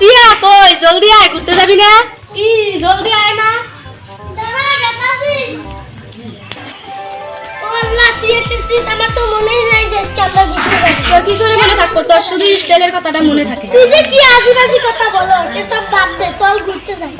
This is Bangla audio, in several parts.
সিয়া কই জলদি আয়, ঘুরতে যাবি না? কি জলদি আয় না। দাঁড়া গেতাছি। ও আল্লাহ, তুই এসেছিস, আমার তো মনেই নাই যে আজকে আমরা ঘুরতে যাবো। তোর কি করে মনে থাকবো? তোর শুধু স্টাইলের কথাটা মনে থাকে। তুই যে কি আজেবাজে কথা বলো, সেসব বাদ দে, চল ঘুরতে যাই।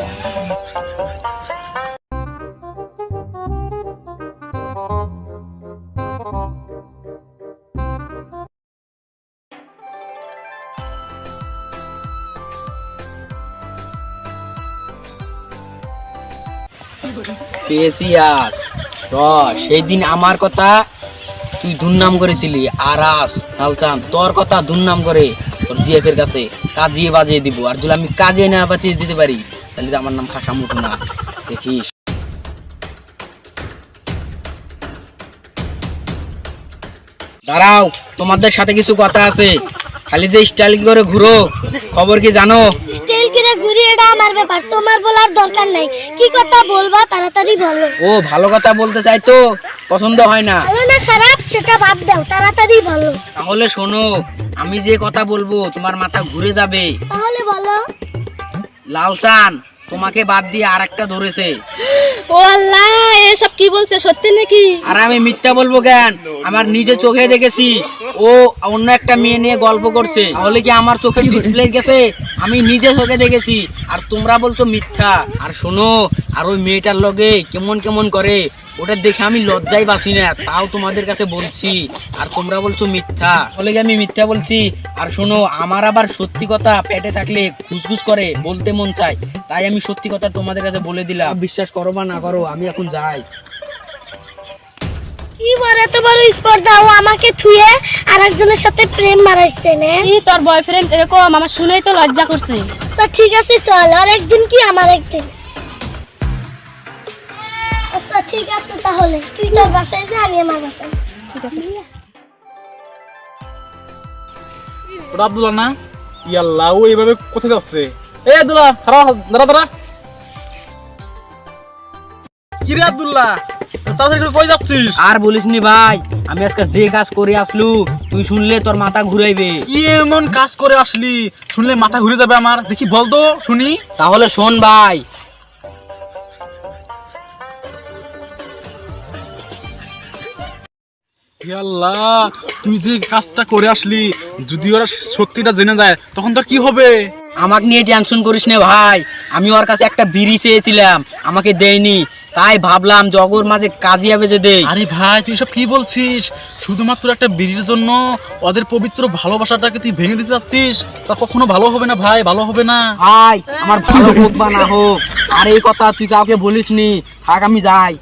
পেয়েছিস সেই দিন আমার কথা তুই দুর্নাম করেছিলি, আর আস লালচান তোর কথা দুর্নাম করে তোর জিএফ এর কাছে কাজিয়ে বাজিয়ে দিব। আর যদি আমি কাজিয়ে না বাজিয়ে দিতে পারি তাহলে তো আমার নাম খাসা মুঠো না। দেখিস দাঁড়াও, তোমাদের সাথে কিছু কথা আছে। খালি যে স্টাইল করে ঘুরো, খবর কি জানো? স্টাইল করে ঘুরি, এটা আমার ব্যাপার, তোমার বলার দরকার নাই। কি কথা বলবা তাড়াতাড়ি বলো। ও ভালো কথা বলতে চাই তো পছন্দ হয় না। ভালো না খারাপ সেটা বাদ দাও, তাড়াতাড়ি বলো। তাহলে শোনো, আমি যে কথা বলবো তোমার মাথা ঘুরে যাবে। তাহলে বলো। লালচান তোমাকে বাদ দিয়ে আর একটা ধরেছে। ও আল্লাহ, এসব কি বলছে, সত্যি নাকি? আর আমি মিথ্যা বলবো কেন? আমার নিজে চোখে দেখেছি ও অন্য একটা মেয়ে নিয়ে গল্প করছে। তাহলে কি আমার চোখের ডিসপ্লে গেছে? আমি নিজে চোখে দেখেছি আর তোমরা বলছো মিথ্যা। আর শোনো, আর ওই মেয়েটার লগে কেমন কেমন করে ওটা দেখে আমি লজ্জাই বাসি না, তাও তোমাদের কাছে বলছি আর তোমরা বলছো মিথ্যা। তাহলে কি আমি মিথ্যা বলছি? আর শোনো, আমার আবার সত্যি কথা পেটে থাকলে খুসখুস করে বলতে মন চায়, তাই আমি সত্যি কথা তোমাদের কাছে বলে দিলাম। বিশ্বাস করো বা না করো, আমি এখন যাই। কি বলে তো বড় স্পর্ধা, ও আমাকে থুয়ে আরেকজনের সাথে প্রেম মারাইছে না? কি তোর বয়ফ্রেন্ড এরকম? আমার শুনেই তো লজ্জা করছে। তো ঠিক আছে চল, আর একদিন কি আমার একদিন। আচ্ছা ঠিক আছে, তাহলে তুই তোর বাসায় যা, আমি আমার বাসায়। ঠিক আছে। ওটা আব্দুল্লাহ না? ইয়াল্লাহ, ও এইভাবে কোথায় যাচ্ছে? এই আব্দুল্লাহ, দাঁড়া দাঁড়া দাঁড়া। কি রে আব্দুল্লাহ, তাড়াতাড়ি করে কই যাচ্ছিস? আর বলিসনি ভাই, আমি আজকে যে কাজ করে আসলু তুই শুনলে তোর মাথা ঘুরাইবে। কি এমন কাজ করে আসলি শুনলে মাথা ঘুরে যাবে আমার? দেখি বল তো শুনি। তাহলে শোন ভাই, ইয়াল্লাহ, তুই যে কাজটা করে আসলি যদি ওরা সত্যিটা জেনে যায় তখন তোর কি হবে? আমাকে নিয়ে টেনশন করিস না ভাই। আমি ওর কাছে একটা বিড়ি চেয়েছিলাম, আমাকে দেয়নি, তাই ভাবলাম জগর মাঝে কাজিয়া বেজে দেই। আরে ভাই, তুই সব কি বলছিস? শুধুমাত্র একটা বিড়ির জন্য ওদের পবিত্র ভালোবাসাটাকে তুই ভেঙে দিতে চাচ্ছিস? তা কখনো ভালো হবে না ভাই, ভালো হবে না। ভাই আমার ভালো হোক বা না হোক, আর এই কথা তুই কাউকে বলিসনি, থাক আমি যাই।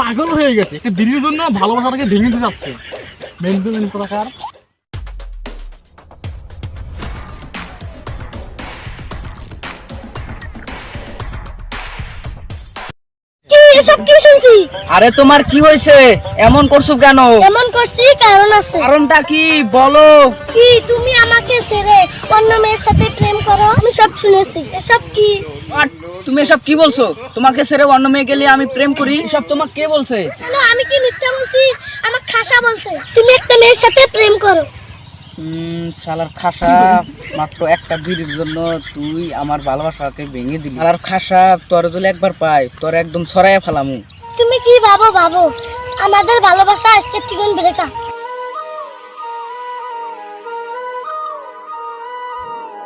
পাগল হয়ে গেছে, একটা বিড়ির জন্য ভালোবাসাটাকে ভেঙে দিতে যাচ্ছে। মেন্টাল প্রকার। কি এসব কি শুনছি? আরে তোমার কি হয়েছে? এমন করছো কেন? এমন করছি কারণ আছে। কারণটা কি বলো? কি তুমি আমাকে ছেড়ে অন্য মেয়ের সাথে প্রেম করো? আমি সব শুনেছি। এসব কি? আর তুমি এসব কি বলছো? তোমাকে ছেড়ে অন্য মেয়ে গেলে আমি প্রেম করি, এসব তোমাকে কে বলছে? কেন, আমি কি মিথ্যা বলছি? আমার খাসা বলছে তুমি একটা মেয়ের সাথে প্রেম করো। শালার খাসা, মাত্র একটা বিড়ির জন্য তুই আমার ভালোবাসাকে ভেঙে দিলি। শালার খাসা, তোর যদি একবার পাই তোর একদম ছড়াইয়া ফেলামু। তুমি কি ভাবো আমাদের ভালোবাসা আজকে ঠিকন ব্রেকআপ?